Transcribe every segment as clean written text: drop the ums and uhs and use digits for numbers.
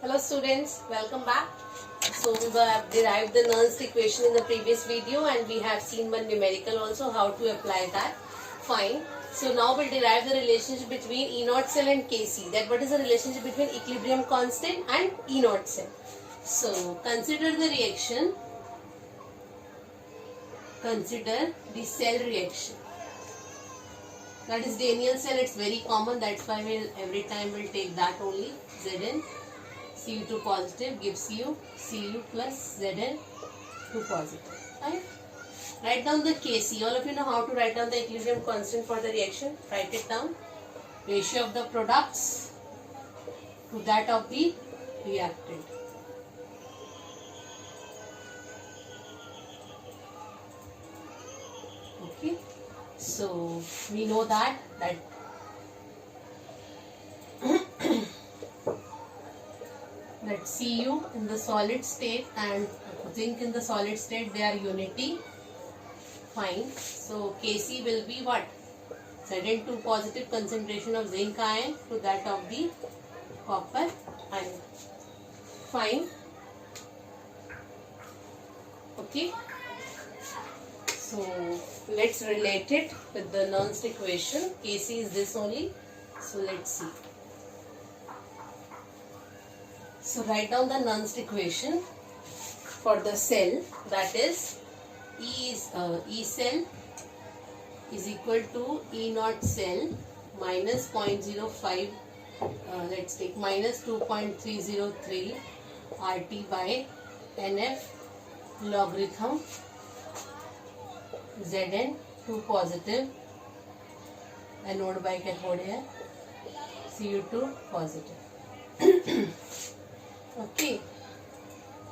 Hello students, welcome back. So we have derived the Nernst equation in the previous video and we have seen one numerical also, how to apply that. Fine. So now we'll derive the relationship between E naught cell and Kc. That what is the relationship between equilibrium constant and E naught cell. So consider the reaction. Consider the cell reaction. That is Daniell cell, it's very common, that's why every time we'll take that only. Zn Cu2 positive gives you Cu plus Zn 2 positive. Right? Write down the Kc. All of you know how to write down the equilibrium constant for the reaction. Write it down. Ratio of the products to that of the reactant. Okay. So we know that that Cu in the solid state and zinc in the solid state, they are unity. Fine. So Kc will be what? Zn2 positive concentration of zinc ion to that of the copper ion. Fine. Okay. So let's relate it with the Nernst equation. Kc is this only. So let's see. So write down the Nernst equation for the cell, that is E cell is equal to E naught cell minus 0.05, let's take minus 2.303 RT by NF logarithm Zn 2 positive anode by cathode है Cu2 positive. Okay,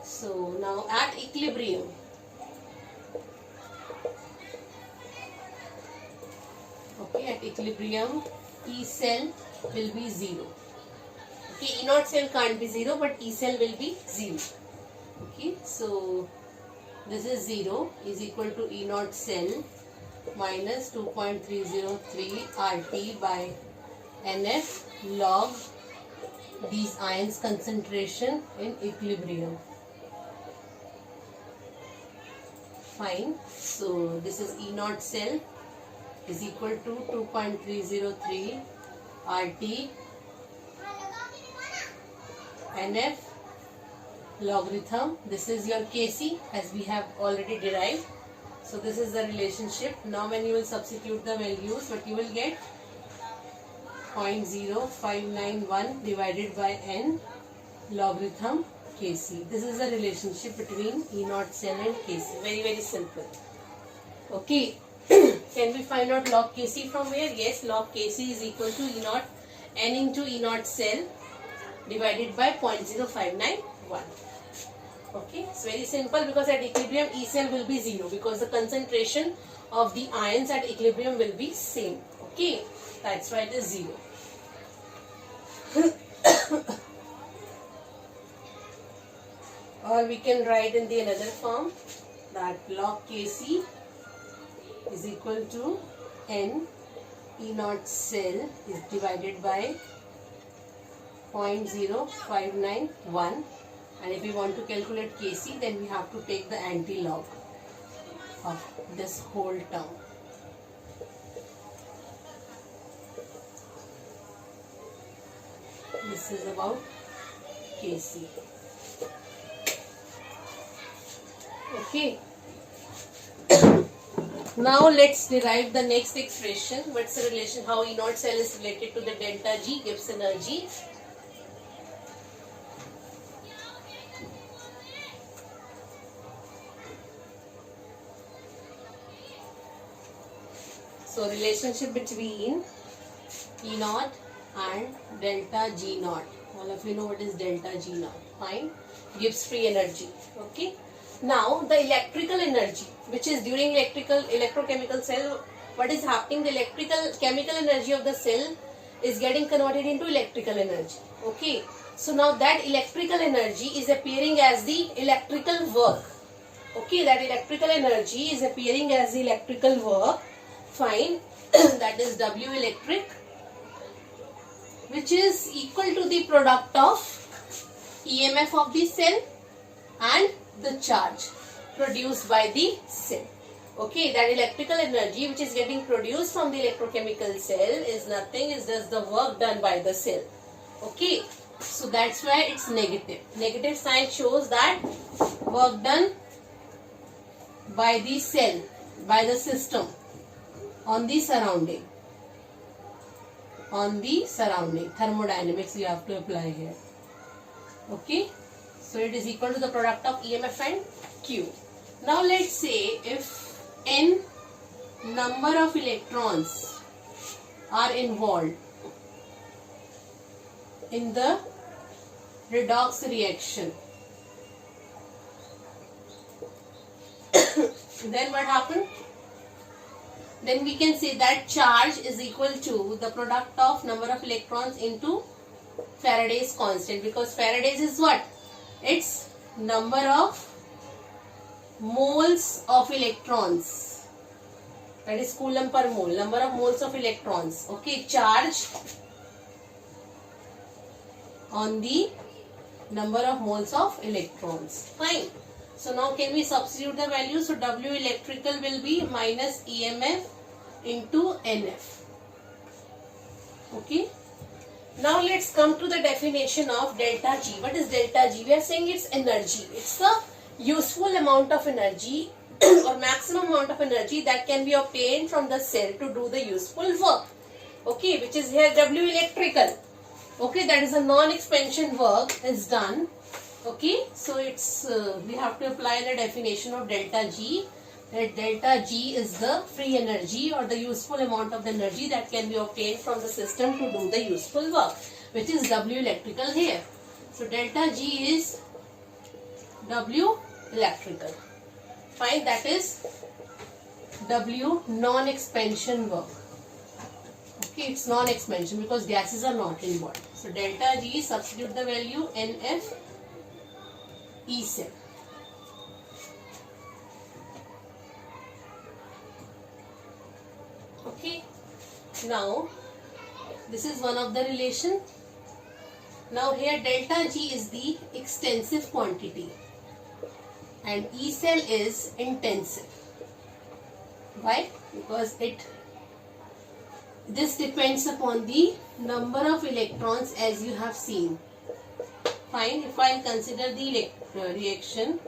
so now at equilibrium, E cell will be 0. Okay, E naught cell can't be 0, but E cell will be 0. Okay, so this is 0 is equal to E naught cell minus 2.303 RT by NF log these ions concentration in equilibrium. Fine. So this is E naught cell is equal to 2.303 RT NF logarithm. This is your Kc as we have already derived. So this is the relationship. Now when you will substitute the values, what you will get? 0.0591 divided by n logarithm Kc. This is the relationship between E naught cell and Kc. Very, very simple. Okay. Can we find out log Kc from here? Yes, log Kc is equal to E naught n into E naught cell divided by 0.0591. Okay, it's very simple because at equilibrium E cell will be 0 because the concentration of the ions at equilibrium will be same. Okay, that's why it is 0. Or we can write in the another form that log Kc is equal to n E naught cell is divided by 0.0591, and if we want to calculate Kc, then we have to take the anti-log of this whole term. This is about Kc. Okay. Now let's derive the next expression. What's the relation? How E naught cell is related to the delta G Gibbs energy. So relationship between E naught and delta G naught. All of you know what is delta G naught. Fine. Gibbs free energy. Okay. Now the electrical energy, which is during electrochemical cell, what is happening? The chemical energy of the cell is getting converted into electrical energy. Okay. So now that electrical energy is appearing as the electrical work. Okay. That electrical energy is appearing as the electrical work. Fine. That is W electric, which is equal to the product of EMF of the cell and the charge produced by the cell. Okay, that electrical energy which is getting produced from the electrochemical cell is nothing, is just the work done by the cell. Okay, so that's why it's negative. Negative sign shows that work done by the cell, by the system on the surrounding. On the surrounding. Thermodynamics you have to apply here. Okay, so it is equal to the product of EMF and Q. Now let's say if n number of electrons are involved in the redox reaction, then what happened? Then we can say that charge is equal to the product of number of electrons into Faraday's constant, because Faraday's is what? It's number of moles of electrons, that is coulomb per mole, number of moles of electrons. Okay, charge on the number of moles of electrons. Fine. So now can we substitute the value? So W electrical will be minus EMF into NF. Okay. Now let's come to the definition of delta G. What is delta G? We are saying it's energy. It's the useful amount of energy or maximum amount of energy that can be obtained from the cell to do the useful work. Okay, which is here W electrical. Okay, that is a non-expansion work is done. Okay, so it's we have to apply the definition of delta G. That delta G is the free energy or the useful amount of the energy that can be obtained from the system to do the useful work, which is W electrical here. So delta G is W electrical. Fine, that is W non-expansion work. Okay, it's non-expansion because gases are not involved. So delta G, substitute the value NF E cell. Okay, now this is one of the relation. Now here delta G is the extensive quantity and E cell is intensive. Why? Because this depends upon the number of electrons, as you have seen. Fine, if I consider the reaction,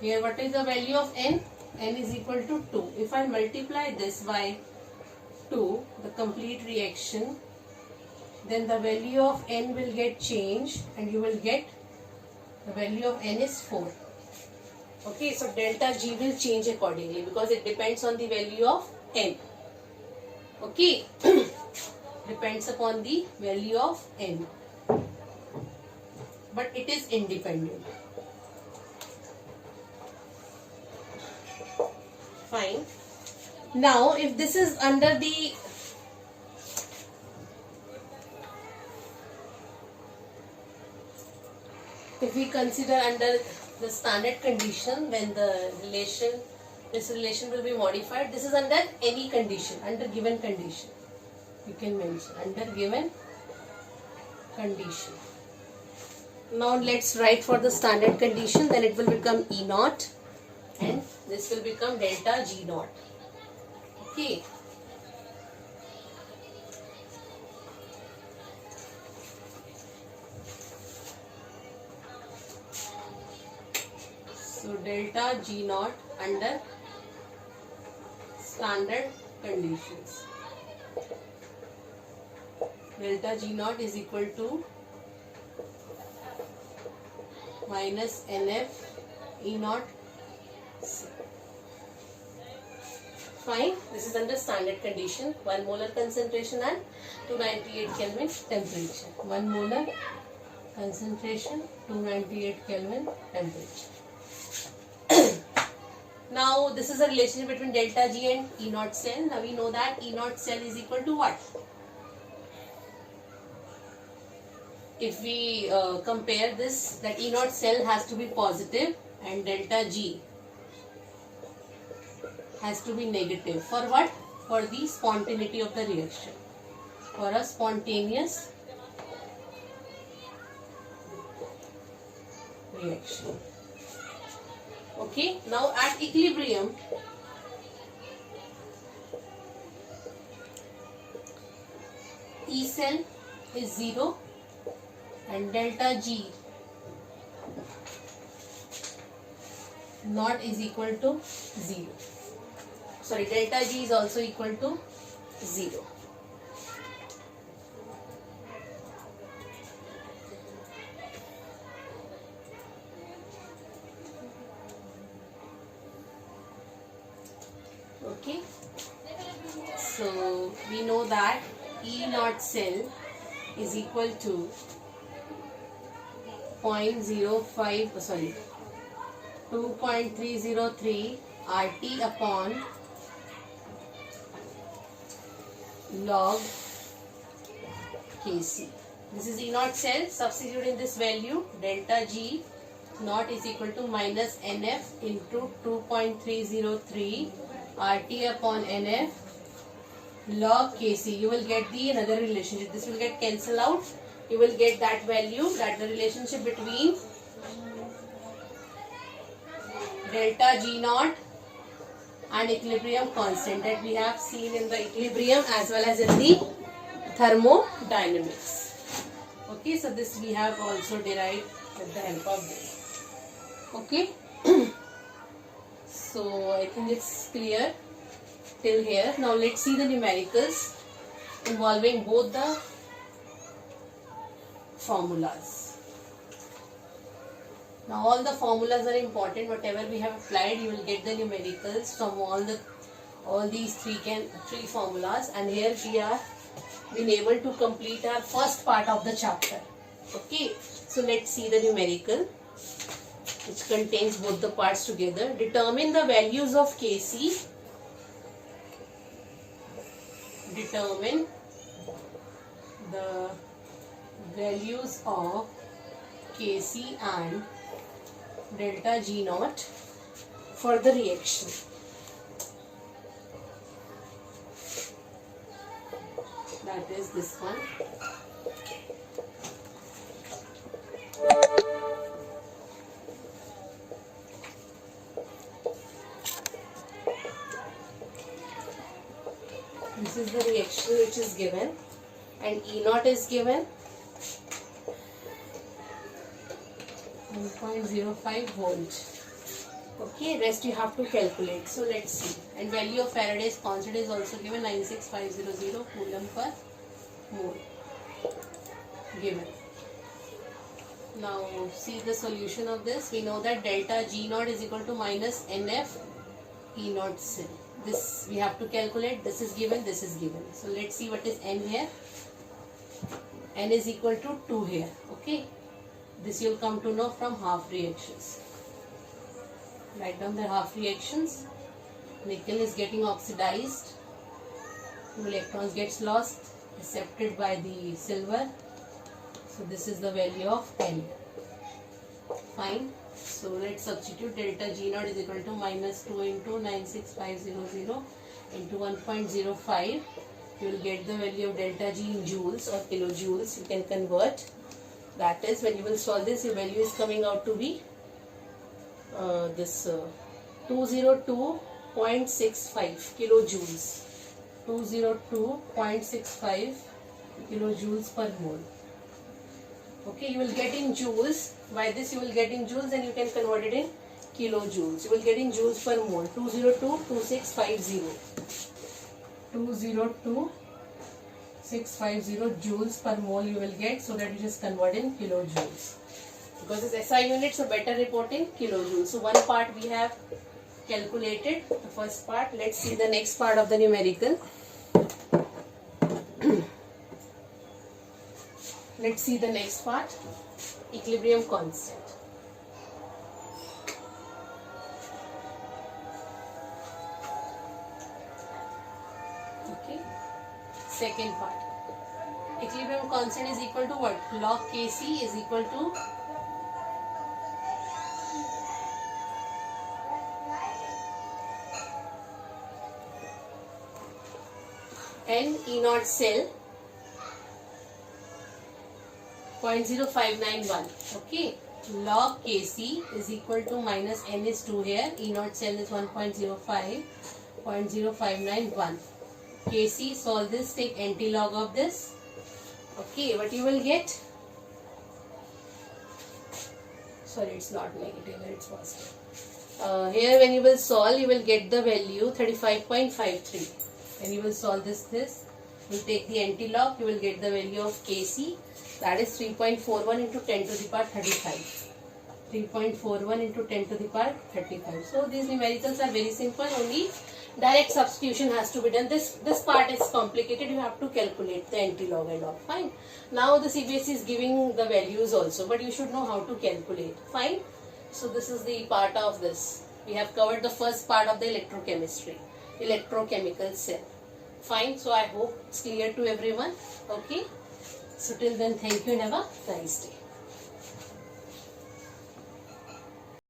here what is the value of N? N is equal to 2. If I multiply this by 2, the complete reaction, then the value of N will get changed and you will get the value of N is 4. Okay, so delta G will change accordingly because it depends on the value of N. Okay, depends upon the value of N, but it is independent. Fine. Now if this is under the if we consider under the standard condition, then this relation will be modified. This is under any condition, under given condition. You can mention under given condition. Now let's write for the standard condition, then it will become E naught and this will become delta G naught. Okay. So delta G naught under standard conditions. Delta G naught is equal to minus NF E naught. Fine, this is under standard condition. 1 molar concentration and 298 Kelvin temperature. 1 molar concentration, 298 Kelvin temperature. Now this is a relationship between delta G and E naught cell. Now we know that E naught cell is equal to what? If we compare this, that E naught cell has to be positive and delta G has to be negative. For what? For the spontaneity of the reaction. For a spontaneous reaction. Okay, now at equilibrium, E cell is 0 and delta G naught is equal to 0. Sorry, delta G is also equal to 0. Okay, so we know that E naught cell is equal to 2.303 RT upon log Kc. This is E naught cell. Substitute in this value, delta G naught is equal to minus NF into 2.303 RT upon NF log Kc. You will get the another relationship. This will get cancelled out. You will get that value, that the relationship between delta G naught and equilibrium constant that we have seen in the equilibrium as well as in the thermodynamics. Okay, so this we have also derived with the help of this. Okay, so I think it's clear till here. Now let's see the numericals involving both the formulas. Now all the formulas are important. Whatever we have applied, you will get the numericals from all these three formulas, and here we are been able to complete our first part of the chapter. Okay, so let's see the numerical which contains both the parts together. Determine the values of Kc. Determine the values of Kc and delta G naught for the reaction. That is this one. This is the reaction which is given, and E naught is given 1.05 volt. Okay, rest you have to calculate. So let's see. And value of Faraday's constant is also given, 96500 coulomb per mole given. Now see the solution of this. We know that delta G naught is equal to minus NF E naught cell. This we have to calculate. This is given, this is given. So let's see what is N here. N is equal to 2 here. Okay, this you'll come to know from half reactions. Write down the half reactions. Nickel is getting oxidized, 2 electrons gets lost, accepted by the silver. So this is the value of N. Fine. So let's substitute. Delta G naught is equal to minus 2 into 96500 into 1.05. You will get the value of delta G in joules or kilojoules. You can convert. That is, when you will solve this, your value is coming out to be 202.65 kilojoules. 202.65 kilojoules per mole. Okay, you will get in joules. By this you will get in joules, and you can convert it in kilojoules. You will get in joules per mole. 202.2650. 202.650 joules per mole you will get, so that you just convert in kilojoules. Because it's SI unit, so better report in kilojoules. So one part we have calculated, the first part. Let's see the next part of the numerical. Let's see the next part, equilibrium constant. Okay, second part. Equilibrium constant is equal to what? Log Kc is equal to N E naught cell 0.0591. Okay, log Kc is equal to minus n is 2 here. E naught cell is 1.05, 0.0591. Kc, solve this, take anti-log of this. Okay, what you will get? Sorry, it's not negative, it's positive. Here when you will solve, you will get the value 35.53. When you will solve this, you take the anti-log, you will get the value of Kc, that is 3.41 into 10 to the power 35. 3.41 into 10 to the power 35. So these numericals are very simple, only direct substitution has to be done. This part is complicated, you have to calculate the anti-log and all. Fine. Now the CBSE is giving the values also, but you should know how to calculate. Fine. So this is the part of this. We have covered the first part of the electrochemistry, electrochemical cell. Fine. So I hope it's clear to everyone. Okay. So till then, thank you and have a nice day.